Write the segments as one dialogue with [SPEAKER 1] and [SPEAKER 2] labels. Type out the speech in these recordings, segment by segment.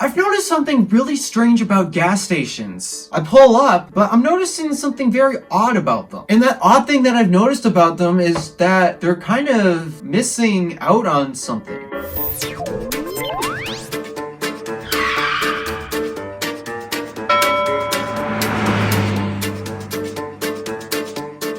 [SPEAKER 1] I've noticed something really strange about gas stations. I pull up, but I'm noticing something very odd about them. And that odd thing that I've noticed about them is that they're kind of missing out on something.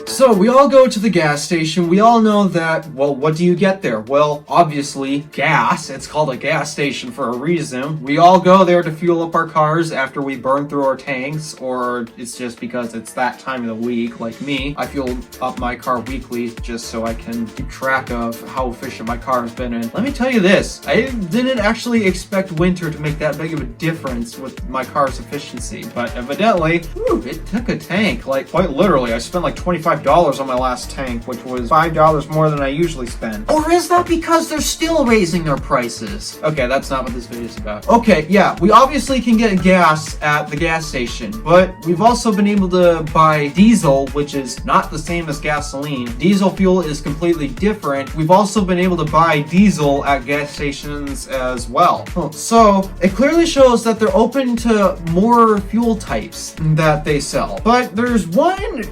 [SPEAKER 1] So we all go to the gas station. We all know that, well, what do you get there? Well, obviously, gas. It's called a gas station for a reason. We all go there to fuel up our cars after we burn through our tanks, or it's just because it's that time of the week. Like me, I fuel up my car weekly just so I can keep track of how efficient my car has been. And let me tell you this, I didn't actually expect winter to make that big of a difference with my car's efficiency, but evidently, it took a tank. Like, quite literally, I spent like $25 on my last tank, which was $5 more than I usually spend. Or is that because they're still raising their prices? Okay, that's not what this video is about. Okay, yeah, we obviously can get gas at the gas station, but we've also been able to buy diesel, which is not the same as gasoline. Diesel fuel is completely different. We've also been able to buy diesel at gas stations as well. So it clearly shows that they're open to more fuel types that they sell. But there's one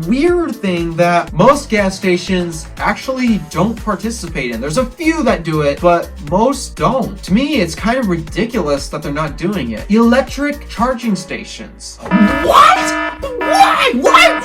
[SPEAKER 1] weird thing that most gas stations actually don't participate in. There's a few that do it, but most don't. To me, it's kind of ridiculous that they're not doing it. Electric charging stations. What? Why? Why?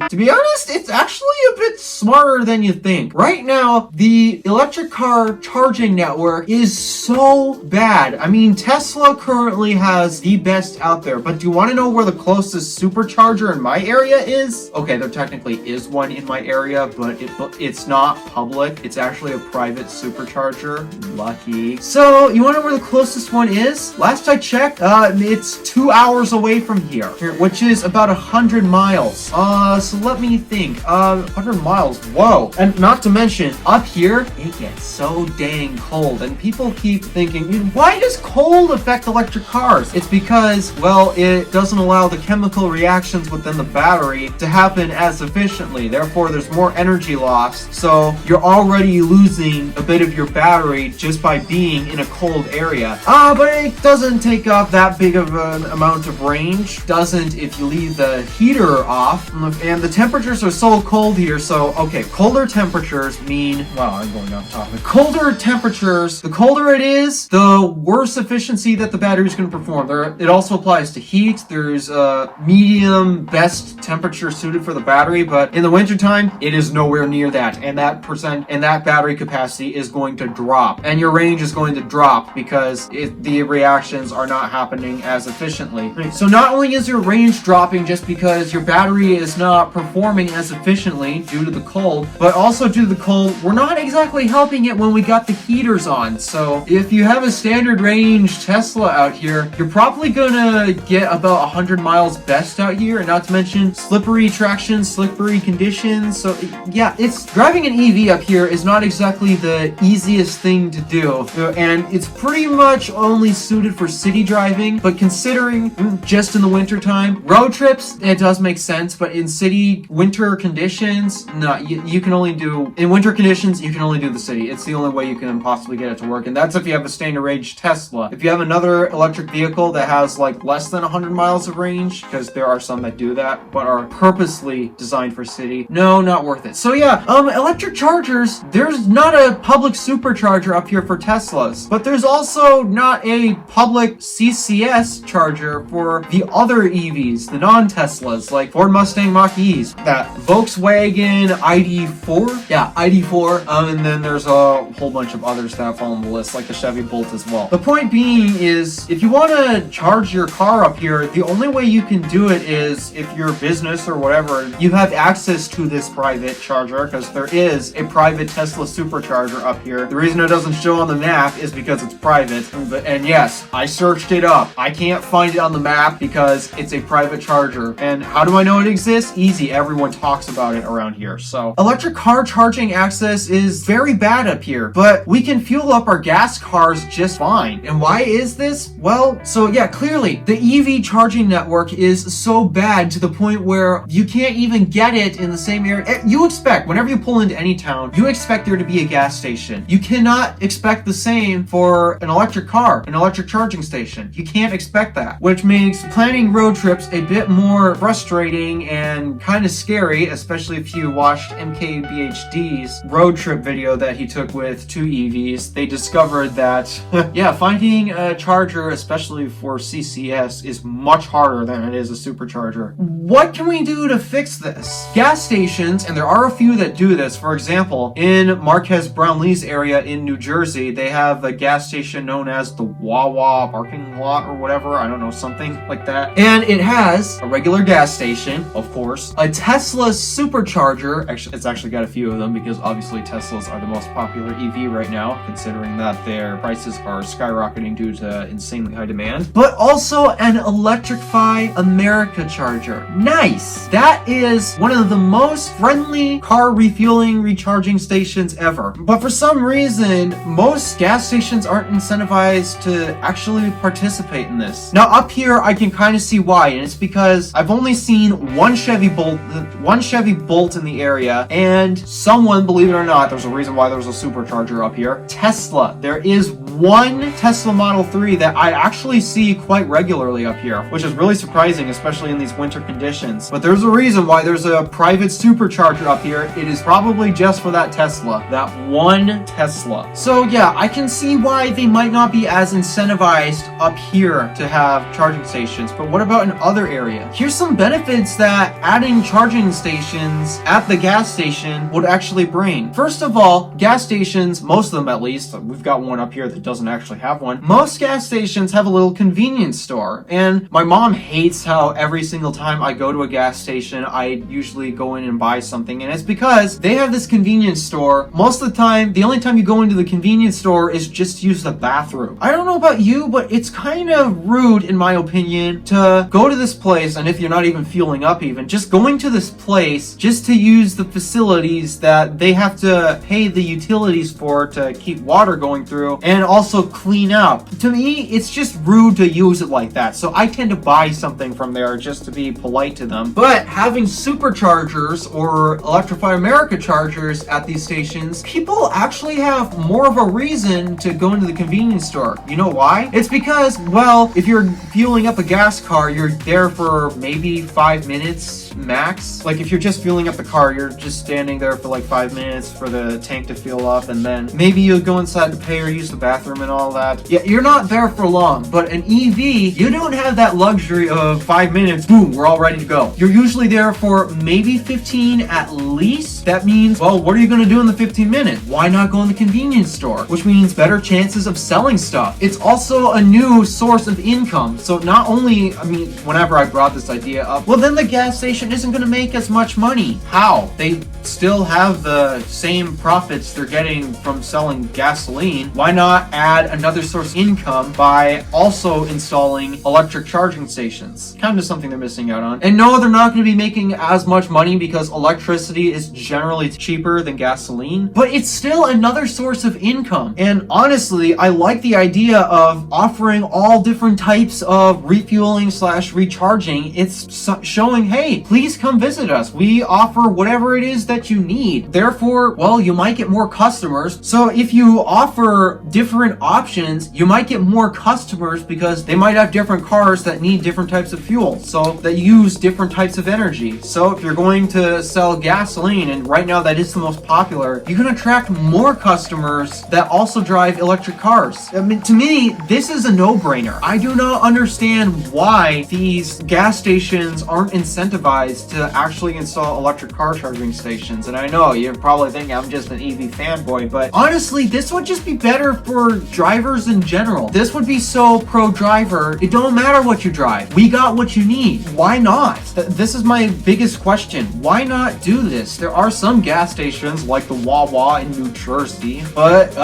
[SPEAKER 1] To be honest, it's actually a bit smarter than you think. Right now, the electric car charging network is so bad. I mean, Tesla currently has the best out there, but do you want to know where the closest supercharger in my area is? Okay, there technically is one in my area, but it's not public. It's actually a private supercharger. Lucky. So, you want to know where the closest one is? Last I checked, it's 2 hours away from here, which is about 100 miles. So let me think. 100 miles. Whoa. And not to mention, up here, it gets so dang cold. And people keep thinking, why does cold affect electric cars? It's because, well, it doesn't allow the chemical reactions within the battery to happen as efficiently. Therefore, there's more energy loss. So you're already losing a bit of your battery just by being in a cold area. But it doesn't take up that big of an amount of range. Doesn't if you leave the heater off. And the temperatures are so cold here. So, okay, colder temperatures mean, wow, I'm going off topic. Colder temperatures, the colder it is, the worse efficiency that the battery is going to perform. It also applies to heat. There's a medium best temperature suited for the battery, but in the wintertime, it is nowhere near that. And that battery capacity is going to drop. And your range is going to drop because the reactions are not happening as efficiently. So not only is your range dropping just because your battery is not performing as efficiently due to the cold, but also due to the cold, we're not exactly helping it when we got the heaters on. So if you have a standard range Tesla out here, you're probably gonna get about 100 miles best out here, and not to mention slippery traction, slippery conditions. So yeah, driving an EV up here is not exactly the easiest thing to do, and it's pretty much only suited for city driving. But considering just in the winter time, road trips, it does make sense, but in city winter conditions, no, you can only do the city. It's the only way you can possibly get it to work, and that's if you have a standard range Tesla. If you have another electric vehicle that has like less than 100 miles of range, because there are some that do that, but are purposely designed for city, no, not worth it. So yeah, electric chargers, there's not a public supercharger up here for Teslas, but there's also not a public CCS charger for the other EVs, the non-Teslas, like Ford Mustang Mach-E's, that Volkswagen ID4, yeah, ID4, and then there's a whole bunch of others that fall on the list, like the Chevy Bolt as well. The point being is, if you want to charge your car up here, the only way you can do it is if you're a business or whatever, you have access to this private charger, because there is a private Tesla supercharger up here. The reason it doesn't show on the map is because it's private, and yes, I searched it up. I can't find it on the map because it's a private charger. And how do I know it exists? it's easy. Everyone talks about it around here. So electric car charging access is very bad up here, but we can fuel up our gas cars just fine. And why is this? Well, so yeah, clearly the EV charging network is so bad to the point where you can't even get it in the same area. You expect, whenever you pull into any town, you expect there to be a gas station. You cannot expect the same for an electric car, an electric charging station. You can't expect that, which makes planning road trips a bit more frustrating and kind of scary, especially if you watched MKBHD's road trip video that he took with 2 EVs. They discovered that, yeah, finding a charger, especially for CCS, is much harder than it is a supercharger. What can we do to fix this? Gas stations, and there are a few that do this. For example, in Marquez Brownlee's area in New Jersey, they have a gas station known as the Wawa parking lot or whatever. I don't know, something like that. And it has a regular gas station, of course, a Tesla supercharger. Actually, it's actually got a few of them because obviously Teslas are the most popular EV right now, considering that their prices are skyrocketing due to insanely high demand. But also an Electrify America charger. Nice! That is one of the most friendly car refueling recharging stations ever. But for some reason, most gas stations aren't incentivized to actually participate in this. Now up here, I can kind of see why, and it's because I've only seen one Chevy Bolt in the area, and someone, believe it or not, there's a reason why there's a supercharger up here. Tesla. There is one Tesla Model 3 that I actually see quite regularly up here, which is really surprising, especially in these winter conditions. But there's a reason why there's a private supercharger up here. It is probably just for that Tesla. That one Tesla. So yeah, I can see why they might not be as incentivized up here to have charging stations. But what about in other areas? Here's some benefits that adding charging stations at the gas station would actually bring. First of all, gas stations, most of them at least, we've got one up here that doesn't actually have one. Most gas stations have a little convenience store, and my mom hates how every single time I go to a gas station, I usually go in and buy something, and it's because they have this convenience store. Most of the time, the only time you go into the convenience store is just to use the bathroom. I don't know about you, but it's kind of rude, in my opinion, to go to this place, and if you're not even fueling up even, just going to this place just to use the facilities that they have to pay the utilities for to keep water going through and also clean up. To me, it's just rude to use it like that, so I tend to buy something from there just to be polite to them. But having superchargers or Electrify America chargers at these stations, people actually have more of a reason to go into the convenience store. You know why? It's because, well, if you're fueling up a gas car, you're there for maybe 5 minutes max. Like if you're just fueling up the car, you're just standing there for like 5 minutes for the tank to fill up, and then maybe you'll go inside to pay or use the bathroom and all that. Yeah, you're not there for long. But an EV, you don't have that luxury of 5 minutes, boom, we're all ready to go. You're usually there for maybe 15 at least. That means, well, what are you going to do in the 15 minutes? Why not go in the convenience store? Which means better chances of selling stuff. It's also a new source of income. So not only, I mean, whenever I brought this idea up, well, then the gas station isn't going to make as much money. How? They still have the same profits they're getting from selling gasoline. Why not add another source of income by also installing electric charging stations? Kind of something they're missing out on. And no, they're not going to be making as much money because electricity is generally cheaper than gasoline, but it's still another source of income. And honestly, I like the idea of offering all different types of refueling / recharging. It's showing, hey, please come visit us. We offer whatever it is that you need. Therefore, well, you might get more customers. So if you offer different options, you might get more customers because they might have different cars that need different types of fuel, so that use different types of energy. So if you're going to sell gasoline, and right now that is the most popular, you can attract more customers that also drive electric cars. I mean, to me, this is a no-brainer. I do not understand why these gas stations aren't incentivized to actually install electric car charging stations. And I know you're probably thinking I'm just an EV fanboy, but honestly, this would just be better for drivers in general. This would be so pro-driver. It don't matter what you drive. We got what you need. Why not? This is my biggest question. Why not do this? There are some gas stations like the Wawa in New Jersey, but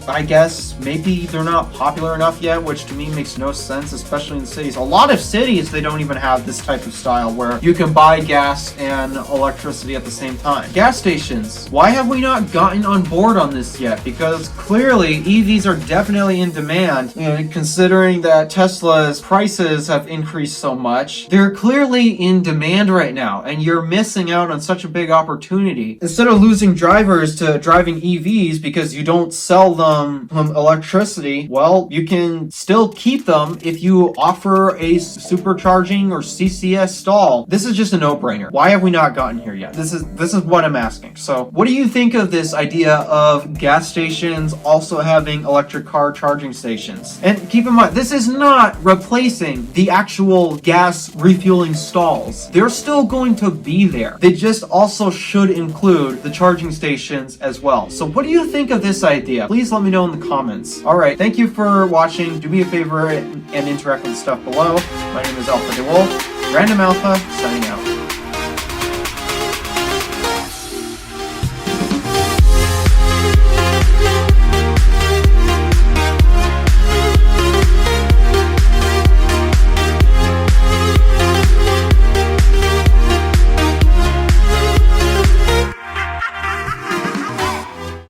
[SPEAKER 1] I guess maybe they're not popular enough yet, which to me makes no sense, especially in cities. A lot of cities, they don't even have this type of style where you can buy gas and electricity at the same time. Gas stations, why have we not gotten on board on this yet? Because clearly EVs are definitely in demand, and considering that Tesla's prices have increased so much, they're clearly in demand right now, and you're missing out on such a big opportunity. Instead of losing drivers to driving EVs because you don't sell them electricity, well, you can still keep them if you offer a supercharging or CCS stall. This is just a no-brainer. Why have we not gotten here yet? This is what I'm asking. So what do you think of this idea of gas stations also having electric car charging stations? And keep in mind, this is not replacing the actual gas refueling stalls. They're still going to be there. They just also should include the charging stations as well. So what do you think of this idea? Please let me know in the comments. Alright, thank you for watching. Do me a favor and interact with the stuff below. My name is Alpha DeWolf. Random Alpha, signing out.